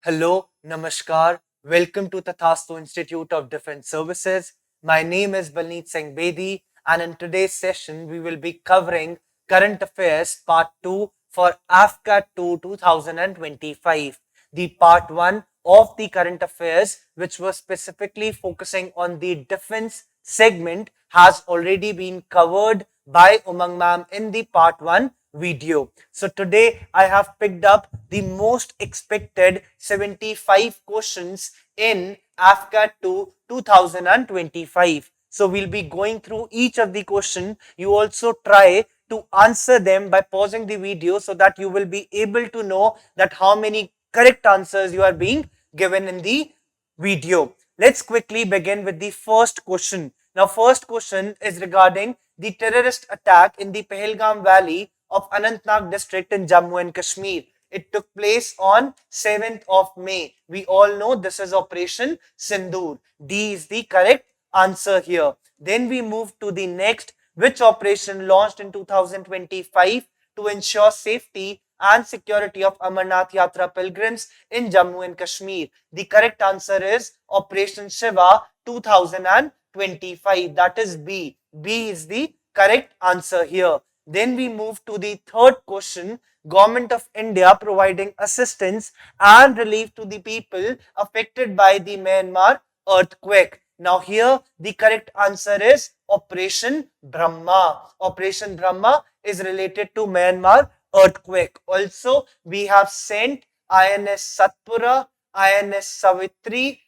Hello, Namaskar. Welcome to Tathastu Institute of Defence Services. My name is Balneet Singh Bedi, and in today's session, we will be covering Current Affairs Part 2 for AFCAT 2 2025. The Part 1 of the Current Affairs, which was specifically focusing on the defense segment, has already been covered by Umang ma'am in the Part 1 video. So today I have picked up the most expected 75 questions in AFCAT 2 2025. So we'll be going through each of the question. You also try to answer them by pausing the video so that you will be able to know that how many correct answers you are being given in the video. Let's quickly begin with the first question. Now, first question is regarding the terrorist attack in the Pahalgam Valley of Anantnag district in Jammu and Kashmir. It took place on 7th of May. We all know this is Operation Sindoor. D is the correct answer here. Then we move to the next. Which operation launched in 2025 to ensure safety and security of Amarnath Yatra pilgrims in Jammu and Kashmir? The correct answer is Operation Shiva 2025. That is B. B is the correct answer here. Then we move to the third question. Government of India providing assistance and relief to the people affected by the Myanmar earthquake. Now here the correct answer is Operation Brahma. Operation Brahma is related to Myanmar earthquake. Also, we have sent INS Satpura, INS Savitri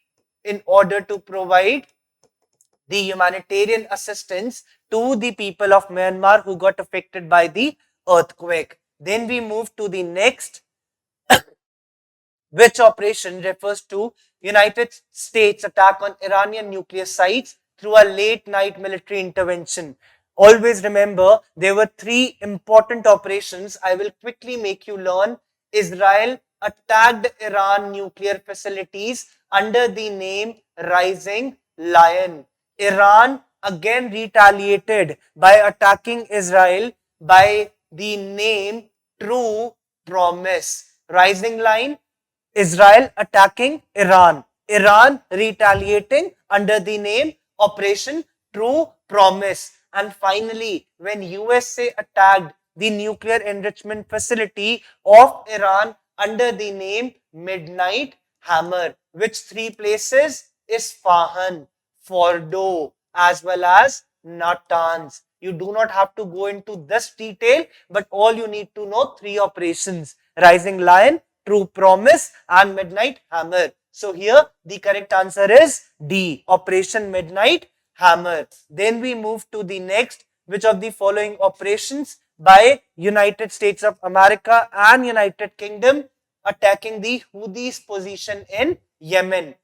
in order to provide the humanitarian assistance to the people of Myanmar who got affected by the earthquake. Then we move to the next. Which operation refers to United States attack on Iranian nuclear sites through a late night military intervention? Always remember, there were three important operations. I will quickly make you learn. Israel attacked Iran nuclear facilities under the name Rising Lion. Iran again retaliated by attacking Israel by the name True Promise. Rising Lion, Israel attacking Iran. Iran retaliating under the name Operation True Promise. And finally, when USA attacked the nuclear enrichment facility of Iran under the name Midnight Hammer. Which three places? Isfahan, Fordo, as well as Natanz. You do not have to go into this detail, but all you need to know three operations: Rising Lion, True Promise, and Midnight Hammer. So here the correct answer is D, Operation Midnight Hammer. Then we move to the next. Which of the following operations by United States of America and United Kingdom attacking the Houthis position in Yemen?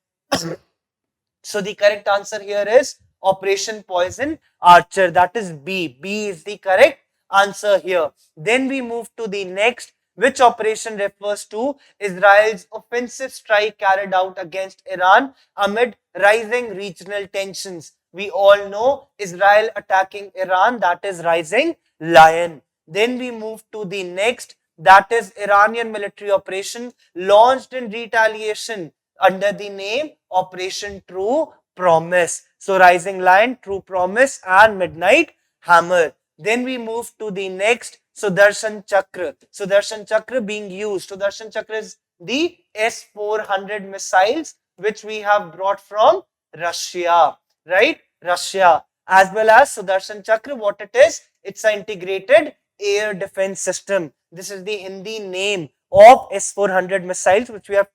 So the correct answer here is Operation Poison Archer. That is B. B is the correct answer here. Then we move to the next. Which operation refers to Israel's offensive strike carried out against Iran amid rising regional tensions? We all know Israel attacking Iran, that is Rising Lion. Then we move to the next, that is Iranian military operation launched in retaliation under the name Operation True Promise. So Rising Lion, True Promise, and Midnight Hammer. Then we move to the next, Sudarshan Chakra. Sudarshan Chakra being used. Sudarshan Chakra is the S-400 missiles which we have brought from Russia, right? Russia. As well as Sudarshan Chakra, what it is? It's an integrated air defense system. This is the Hindi name of S-400 missiles which we have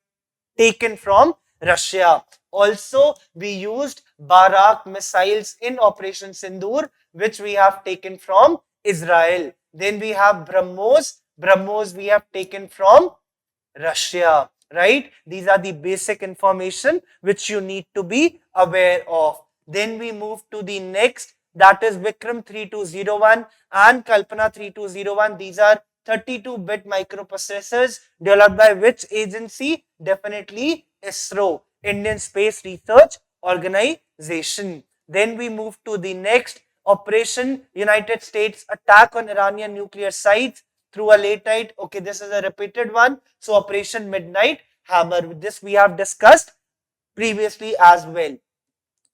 taken from Russia. Also, we used Barak missiles in Operation Sindoor, which we have taken from Israel. Then we have BrahMos. BrahMos we have taken from Russia, right? These are the basic information which you need to be aware of. Then we move to the next, that is Vikram 3201 and Kalpana 3201. These are 32-bit microprocessors developed by which agency? Definitely ISRO, Indian Space Research Organization. Then we move to the next, Operation United States attack on Iranian nuclear sites through a late night. Okay, this is a repeated one. So Operation Midnight hammer. This we have discussed previously as well.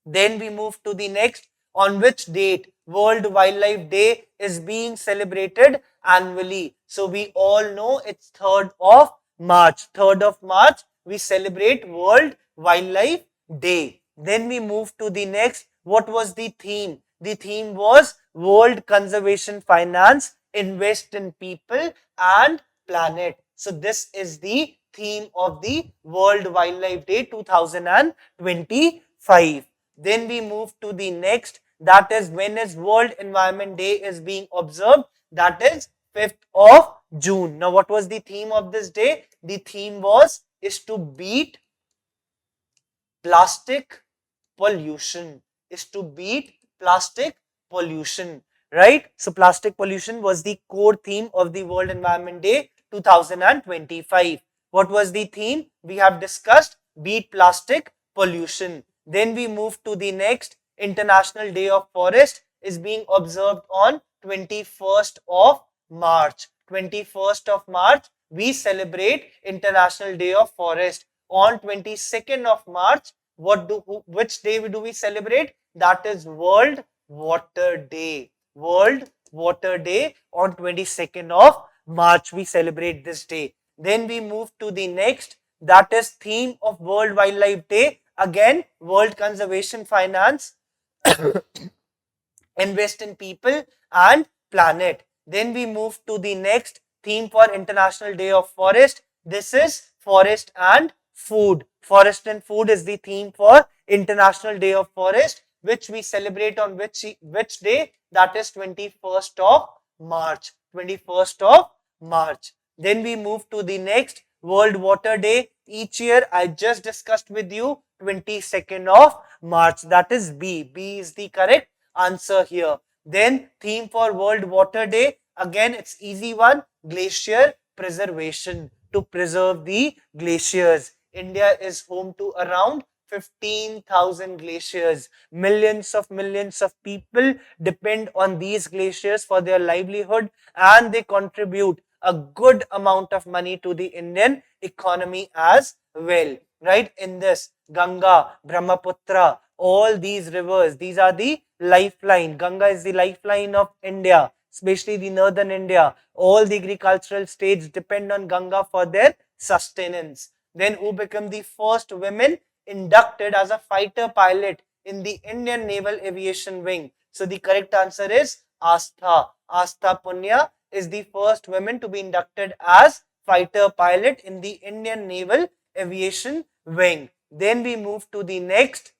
Then we move to the next. On which date World Wildlife Day is being celebrated annually? So we all know it's 3rd of March. 3rd of March we celebrate World Wildlife Day. Then we move to the next. What was the theme? The theme was World Conservation Finance, Invest in People and Planet. So this is the theme of the World Wildlife Day 2025. Then we move to the next, that is when is World Environment Day is being observed, that is 5th of June. Now what was the theme of this day? The theme was is to beat plastic pollution, is to beat plastic pollution, right? So plastic pollution was the core theme of the World Environment Day 2025. What was the theme? We have discussed beat plastic pollution. Then we move to the next. International Day of Forest is being observed on 21st of March. 21st of March, we celebrate International Day of Forest. On 22nd of March, which day do we celebrate? That is World Water Day. World Water Day on 22nd of March, we celebrate this day. Then we move to the next, that is theme of World Wildlife Day. Again, World Conservation Finance, Invest in People and Planet. Then we move to the next theme for International Day of Forest. This is Forest and Food. Forest and Food is the theme for International Day of Forest, which we celebrate on which day? That is 21st of March. 21st of March. Then we move to the next, World Water Day. Each year I just discussed with you 22nd of March. That is B. B is the correct answer here. Then theme for World Water Day. Again, it's easy one. Glacier preservation. To preserve the glaciers. India is home to around 15,000 glaciers. Millions of people depend on these glaciers for their livelihood, and they contribute a good amount of money to the Indian economy as well. Right? In this, Ganga, Brahmaputra, all these rivers, these are the lifeline. Ganga is the lifeline of India, especially the northern India. All the agricultural states depend on Ganga for their sustenance. Then who became the first women inducted as a fighter pilot in the Indian Naval Aviation Wing? So the correct answer is Astha. Astha Punya is the first woman to be inducted as fighter pilot in the Indian Naval Aviation Wing. Then we move to the next,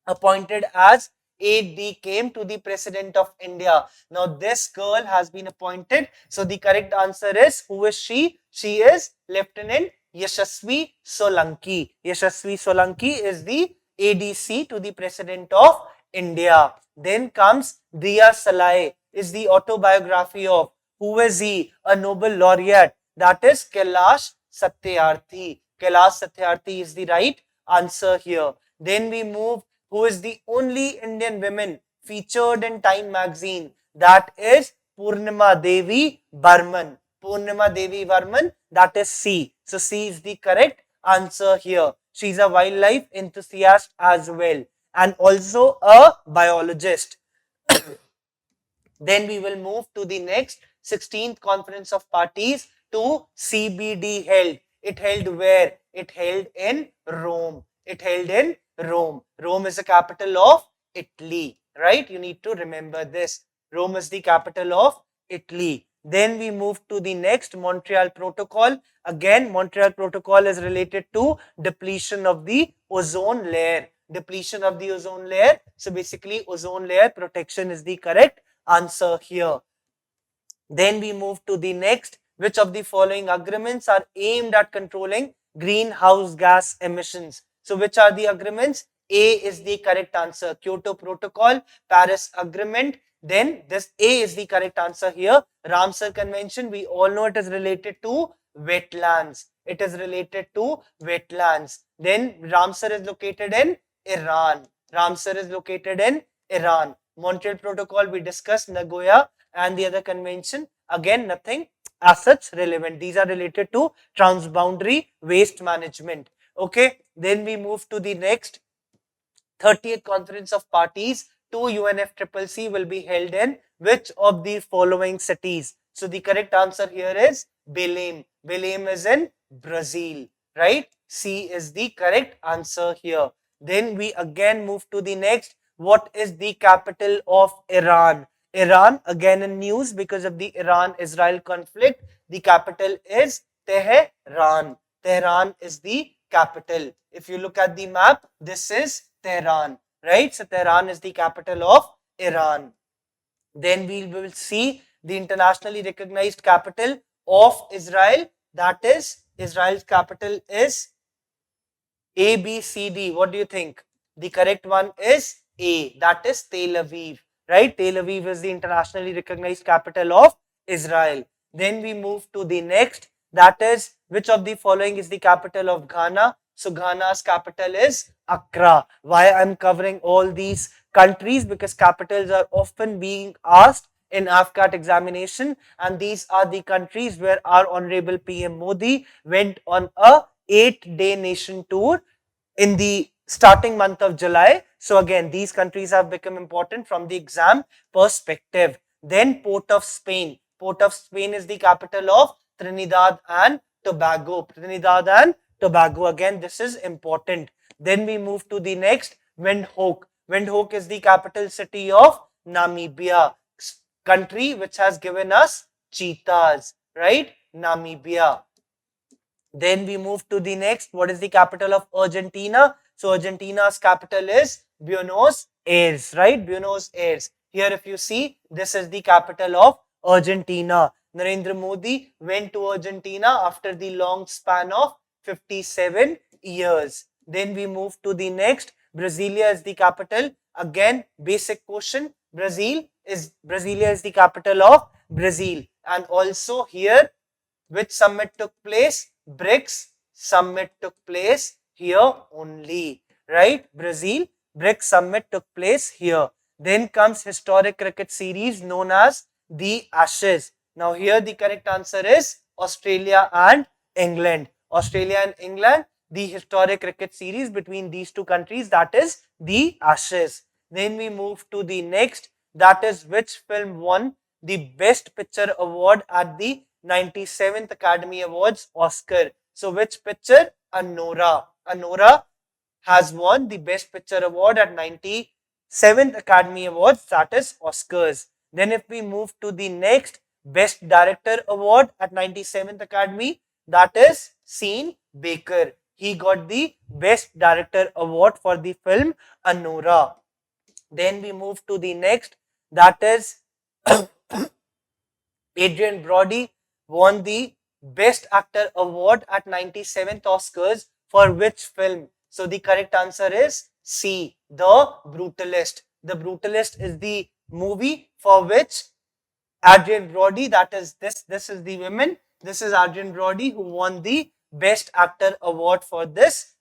appointed as aide came to the President of India. Now this girl has been appointed. So the correct answer is, who is she? She is Lieutenant Yashasvi Solanki. Yashasvi Solanki is the ADC to the President of India. Then comes Diya Salai, is the autobiography of, who is he? A Nobel laureate. That is Kailash Satyarthi. Kailash Satyarthi is the right answer here. Then we move, who is the only Indian woman featured in Time magazine? That is Purnima Devi Burman. Purnima Devi Burman, that is C. So C is the correct answer here. She is a wildlife enthusiast as well, and also a biologist. Then we will move to the next, 16th Conference of Parties to CBD held. It held where? It held in Rome. It held in Rome. Rome is the capital of Italy, right? You need to remember this. Rome is the capital of Italy. Then we move to the next, Montreal Protocol. Again, Montreal Protocol is related to depletion of the ozone layer. Depletion of the ozone layer. So basically, ozone layer protection is the correct answer here. Then we move to the next. Which of the following agreements are aimed at controlling greenhouse gas emissions? So which are the agreements? A is the correct answer. Kyoto Protocol, Paris Agreement. Then this A is the correct answer here. Ramsar Convention, we all know it is related to wetlands. It is related to wetlands. Then Ramsar is located in Iran. Ramsar is located in Iran. Montreal Protocol, we discussed Nagoya, and the other convention, again nothing. assets relevant. These are related to transboundary waste management. Okay, then we move to the next. 30th Conference of Parties to UNFCCC will be held in which of the following cities? So the correct answer here is Belém. Belém is in Brazil, right? C is the correct answer here. Then we again move to the next. What is the capital of Iran? Iran, again in news because of the Iran-Israel conflict. The capital is Tehran. Tehran is the capital. If you look at the map, this is Tehran, right? So Tehran is the capital of Iran. Then we will see the internationally recognized capital of Israel. That is, Israel's capital is A, B, C, D. What do you think? The correct one is A. That is Tel Aviv, right? Tel Aviv is the internationally recognized capital of Israel. Then we move to the next. That is, which of the following is the capital of Ghana? So Ghana's capital is Accra. Why I'm covering all these countries? Because capitals are often being asked in AFCAT examination, and these are the countries where our Honorable PM Modi went on a 8-day nation tour in the starting month of July. So again, these countries have become important from the exam perspective. Then Port of Spain. Port of Spain is the capital of Trinidad and Tobago. Trinidad and Tobago. Again, this is important. Then we move to the next, Windhoek. Windhoek is the capital city of Namibia, country which has given us cheetahs, right? Namibia. Then we move to the next. What is the capital of Argentina? So Argentina's capital is Buenos Aires, right? Buenos Aires. Here, if you see, this is the capital of Argentina. Narendra Modi went to Argentina after the long span of 57 years. Then we move to the next. Brasilia is the capital. Again, basic question. Brasilia is the capital of Brazil. And also here, which summit took place? BRICS summit took place here only, right? Brazil, BRICS summit took place here. Then comes historic cricket series known as the Ashes. Now here the correct answer is Australia and England. Australia and England, the historic cricket series between these two countries, that is the Ashes. Then we move to the next, that is which film won the Best Picture Award at the 97th Academy Awards Oscar. So which picture? Anora. Anora has won the Best Picture Award at 97th Academy Awards, that is Oscars. Then if we move to the next, Best Director Award at 97th Academy, that is Sean Baker. He got the Best Director Award for the film Anora. Then we move to the next, that is Adrian Brody won the Best Actor Award at 97th Oscars for which film? So the correct answer is C, The Brutalist. The Brutalist is the movie for which Adrian Brody, that is this is the woman. This is Adrian Brody who won the Best Actor Award for this,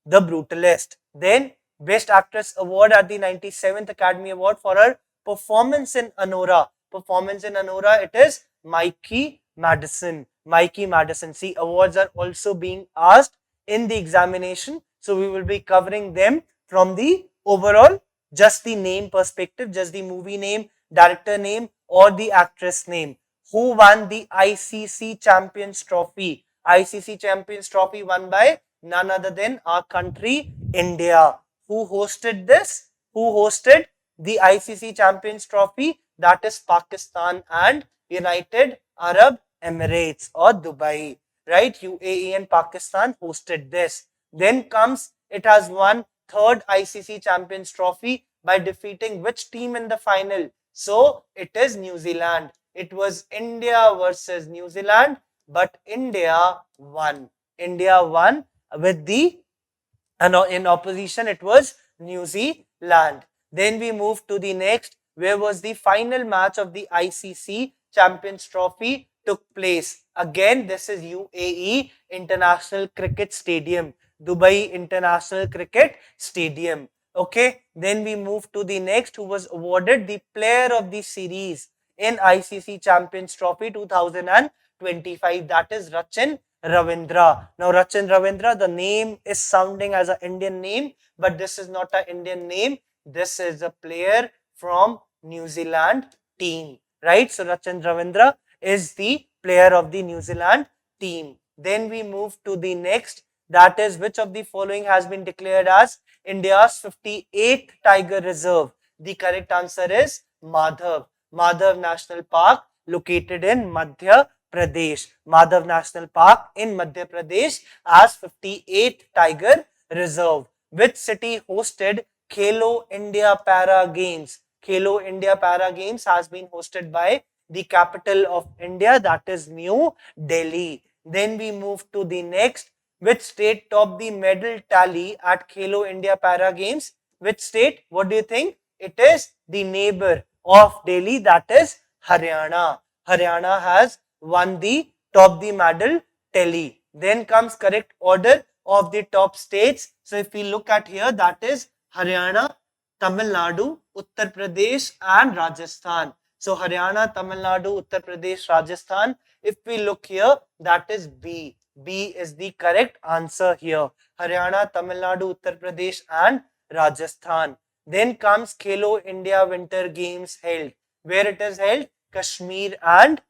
The Brutalist. Then Best Actress Award at the 97th Academy Award for her performance in Anora. Performance in Anora, it is Mikey Madison. Mikey Madison. See, awards are also being asked in the examination. So we will be covering them from the overall, just the name perspective, just the movie name, director name, or the actress name. Who won the ICC Champions Trophy? ICC Champions Trophy won by none other than our country, India. Who hosted this? Who hosted the ICC Champions Trophy? That is Pakistan and United Arab Emirates or Dubai, right? UAE and Pakistan hosted this. Then comes, it has won third ICC Champions Trophy by defeating which team in the final? So it is New Zealand. It was India versus New Zealand, but India won. India won with the, and in opposition it was New Zealand. Then we move to the next, where was the final match of the ICC Champions Trophy took place. Again, this is UAE International Cricket Stadium, Dubai International Cricket Stadium. Okay, then we move to the next, who was awarded the Player of the Series in ICC Champions Trophy 2025. 2025. That is Rachin Ravindra. Now, Rachin Ravindra, the name is sounding as an Indian name, but this is not an Indian name. This is a player from New Zealand team, right? So, Rachin Ravindra is the player of the New Zealand team. Then we move to the next, that is, which of the following has been declared as India's 58th Tiger Reserve? The correct answer is Madhav. Madhav National Park, located in Madhya Pradesh. Madhav National Park in Madhya Pradesh as 58th Tiger Reserve. Which city hosted Khelo India Para Games? Khelo India Para Games has been hosted by the capital of India, that is New Delhi. Then we move to the next. Which state topped the medal tally at Khelo India Para Games? Which state? What do you think? It is the neighbor of Delhi, that is Haryana. Haryana has won the top the medal tally. Then comes correct order of the top states. So if we look at here, that is Haryana, Tamil Nadu, Uttar Pradesh and Rajasthan. So Haryana, Tamil Nadu, Uttar Pradesh, Rajasthan. If we look here, that is B. B is the correct answer here. Haryana, Tamil Nadu, Uttar Pradesh and Rajasthan. Then comes Khelo India Winter Games held. Where it is held? Kashmir and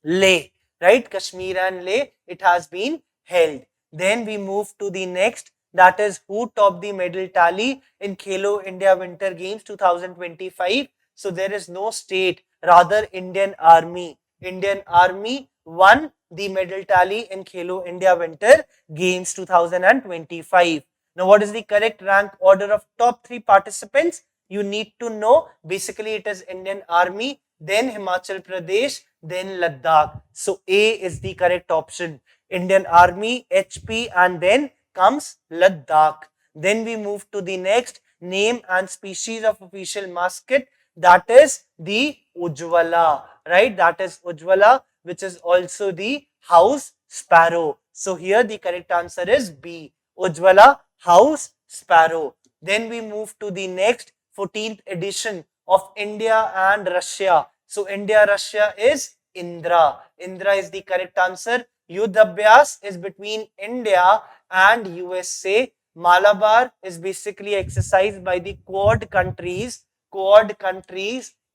Leh. Right? Kashmir and Leh, it has been held. Then we move to the next. That is, who topped the medal tally in Khelo India Winter Games 2025? So there is no state, rather Indian Army. Indian Army won the medal tally in Khelo India Winter Games 2025. Now, what is the correct rank order of top 3 participants? You need to know. Basically, it is Indian Army, then Himachal Pradesh, then Ladakh. So, A is the correct option. Indian Army, HP, and then comes Ladakh. Then we move to the next. Name and species of official mascot. That is the Ujjwala, right? That is Ujjwala, which is also the house sparrow. So here the correct answer is B. Ujjwala, house sparrow. Then we move to the next 14th edition of India and Russia. So India, Russia is Indra. Indra is the correct answer. Yuddha Abhyas is between India and USA. Malabar is basically exercised by the Quad countries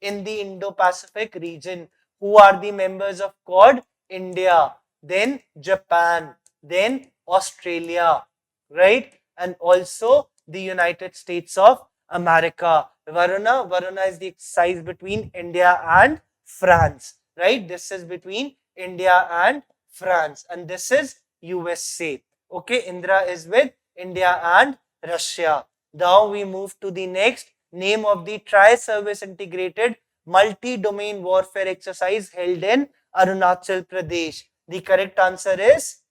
in the Indo-Pacific region. Who are the members of Quad? India, then Japan, then Australia, right? And also the United States of America. Varuna is the exercise between India and France, right? This is between India and France, and this is USA. Okay, Indra is with India and Russia. Now we move to the next. Name of the tri-service integrated multi-domain warfare exercise held in Arunachal Pradesh. The correct answer is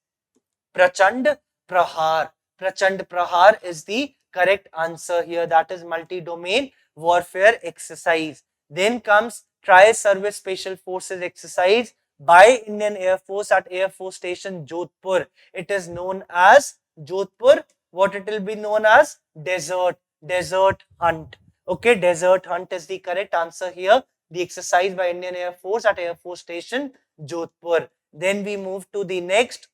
Prachand Prahar. Prachand Prahar is the correct answer here. That is multi-domain warfare exercise. Then comes tri-service special forces exercise by Indian Air Force at Air Force Station Jodhpur. It is known as Jodhpur. What it will be known as? Desert hunt. Okay, desert hunt is the correct answer here. The exercise by Indian Air Force at Air Force Station Jodhpur. Then we move to the next.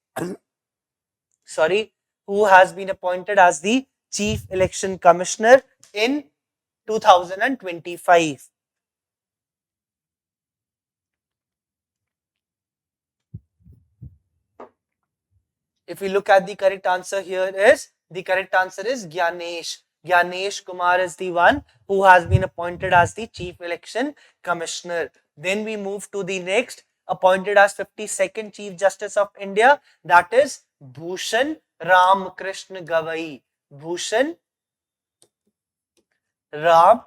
Who has been appointed as the Chief Election Commissioner in 2025? If we look at the correct answer here is, the correct answer is Gyanesh. Gyanesh Kumar is the one who has been appointed as the Chief Election Commissioner. Then we move to the next, appointed as 52nd Chief Justice of India, that is Bhushan Ram Krishna Gavai. Bhushan Ram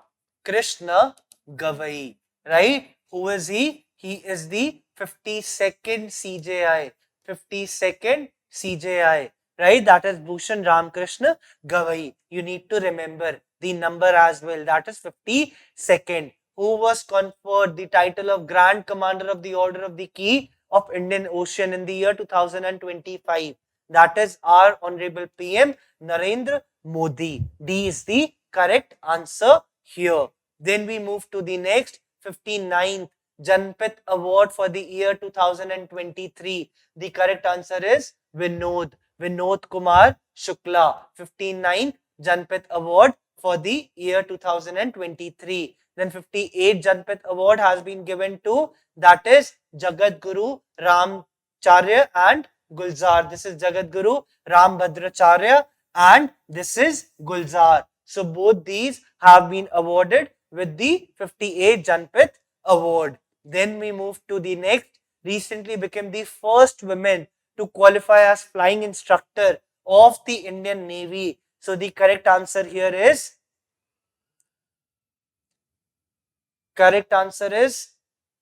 Krishna Gavai, right? Who is he? He is the 52nd CJI. 52nd CJI, right? That is Bhushan Ramakrishna Gavai. You need to remember the number as well. That is 52nd. Who was conferred the title of Grand Commander of the Order of the Key of Indian Ocean in the year 2025? That is our Honorable PM Narendra Modi. D is the correct answer here. Then we move to the next 59th Janpith Award for the year 2023? The correct answer is Vinod. Vinod Kumar Shukla. 59th Janpith Award for the year 2023. Then 58th Janpith Award has been given to, that is Jagat Guru Ramcharya and Gulzar. This is Jagat Guru Ram Bhadracharya and this is Gulzar. So both these have been awarded with the 58th Janpith Award. Then we move to the next. Recently became the first women to qualify as flying instructor of the Indian Navy. So the correct answer here is,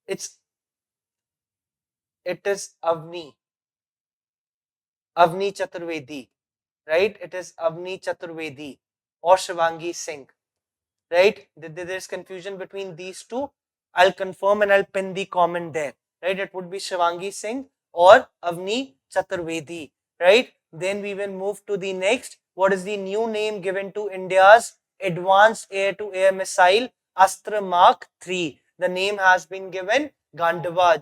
it's it is Avni Chaturvedi, right? It is Avni Chaturvedi or Shivangi Singh, right? There's confusion between these two. I'll confirm and I'll pin the comment there, right? It would be Shivangi Singh or Avni Chaturvedi, right? Then we will move to the next. What is the new name given to India's advanced air-to-air missile Astra Mark 3? The name has been given Gandiva,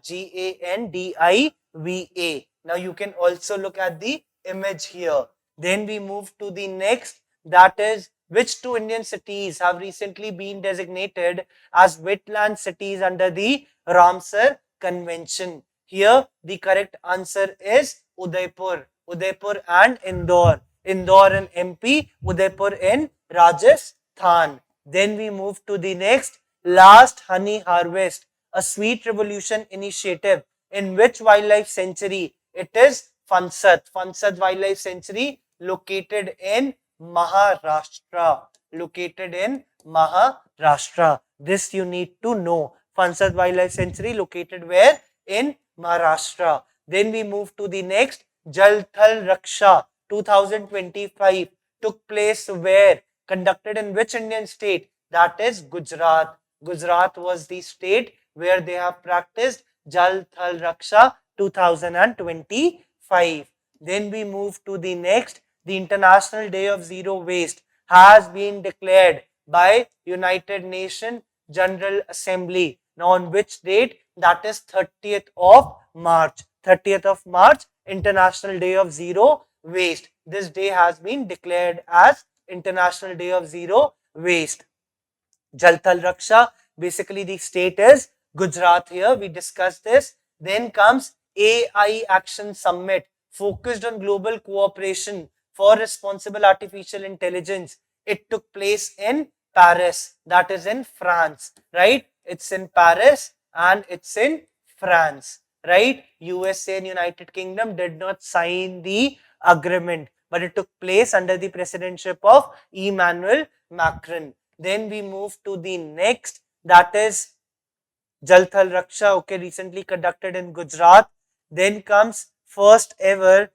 Gandiva. Now you can also look at the image here. Then we move to the next, that is, which two Indian cities have recently been designated as wetland cities under the Ramsar Convention? Here, the correct answer is Udaipur. Udaipur and Indore. Indore in MP, Udaipur in Rajasthan. Then we move to the next, last honey harvest, a sweet revolution initiative. In which wildlife sanctuary? It is Fansad. Fansad Wildlife Sanctuary located in Maharashtra. Located in Maharashtra. This you need to know. Fansad Wildlife Sanctuary located where? In Maharashtra. Then we move to the next. Jal Thal Raksha 2025 took place where? Conducted in which Indian state? That is Gujarat. Gujarat was the state where they have practiced Jal Thal Raksha 2025. Then we move to the next. The International Day of Zero Waste has been declared by United Nations General Assembly. Now on which date? That is 30th of March. 30th of March, International Day of Zero Waste. This day has been declared as International Day of Zero Waste. Jal Thal Raksha, basically the state is Gujarat here. We discussed this. Then comes AI Action Summit, focused on global cooperation for responsible artificial intelligence. It took place in Paris, that is in France, right? It's in Paris and it's in France, right? USA and United Kingdom did not sign the agreement, but it took place under the presidency of Emmanuel Macron. Then we move to the next, that is Jal Thal Raksha, okay, recently conducted in Gujarat. Then comes first ever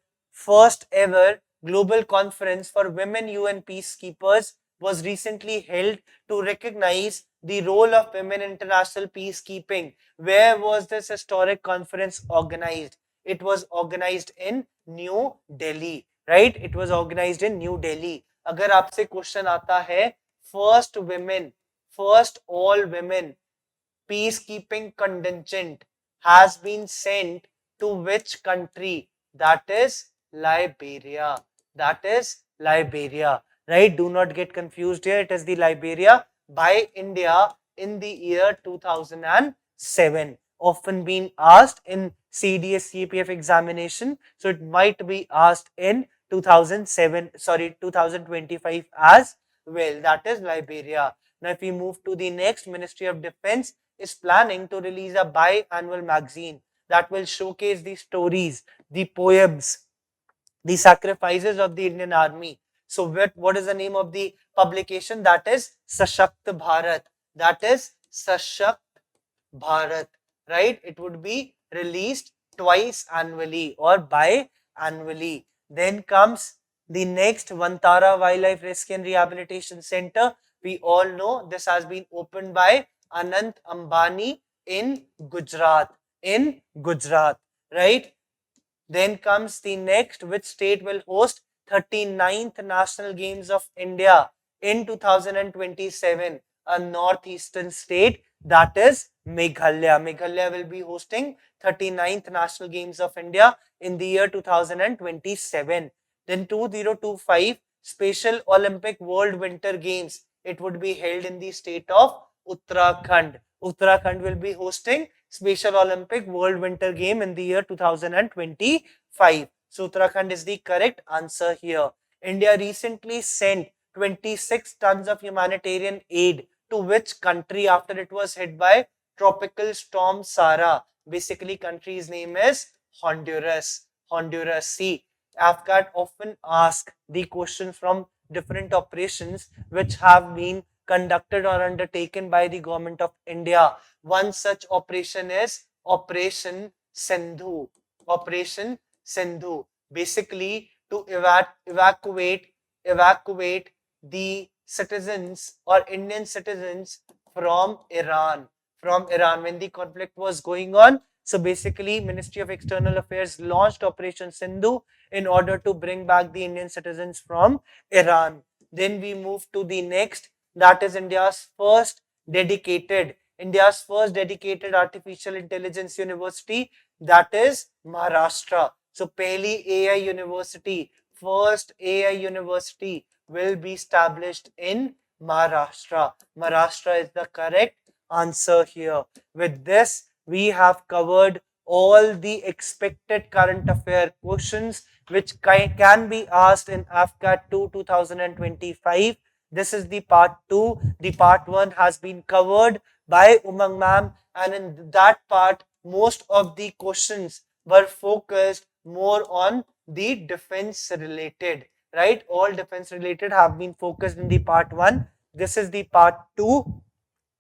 global conference for women UN peacekeepers was recently held to recognize the role of women in international peacekeeping. Where was this historic conference organized? It was organized in New Delhi, right? It was organized in New Delhi. अगर आपसे question आता है, first all women peacekeeping contingent has been sent to which country? That is Liberia. That is Liberia, right? Do not get confused here. It is the Liberia by India in the year 2007. Often been asked in CDS CPF examination. So it might be asked in 2025 as well. That is Liberia. Now, if we move to the next, Ministry of Defence is planning to release a biannual magazine that will showcase the stories, the poems, the sacrifices of the Indian Army. So what is the name of the publication? That is Sashakt Bharat. That is Sashakt Bharat, right? It would be released twice annually or biannually. Then comes the next, Vantara Wildlife Rescue and Rehabilitation Center. We all know this has been opened by Anant Ambani in Gujarat, right? Then comes the next, which state will host 39th National Games of India in 2027? A northeastern state, That is Meghalaya. Meghalaya will be hosting 39th National Games of India in the year 2027. Then 2025 Special Olympic World Winter Games. It would be held in the state of Uttarakhand. Uttarakhand will be hosting Special Olympic World Winter Game in the year 2025. So Uttarakhand is the correct answer here. India recently sent 26 tons of humanitarian aid to which country after it was hit by tropical storm Sara? Basically, country's name is Honduras. Honduras. See, AFCAT often ask the question from different operations which have been conducted or undertaken by the government of India. One such operation is Operation Sindhu. Operation Sindhu. Basically, to evacuate the citizens or Indian citizens from Iran. From Iran, when the conflict was going on. So basically, Ministry of External Affairs launched Operation Sindhu in order to bring back the Indian citizens from Iran. Then we move to the next, that is India's first dedicated artificial intelligence university, that is Maharashtra. So Pehli AI University, first AI university will be established in Maharashtra. Maharashtra is the correct answer here. With this, we have covered all the expected current affair questions which can be asked in AFCAT 2 2025. This is the part 2. The part 1 has been covered by Umang ma'am, and in that part, most of the questions were focused more on the defense related, right? All defense related have been focused in the part 1. This is the part 2.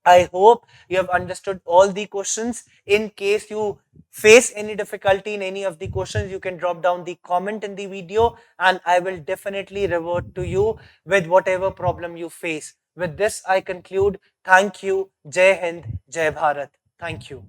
I hope you have understood all the questions. In case you face any difficulty in any of the questions, you can drop down the comment in the video and I will definitely revert to you with whatever problem you face. With this, I conclude. Thank you. Jai Hind, Jai Bharat. Thank you.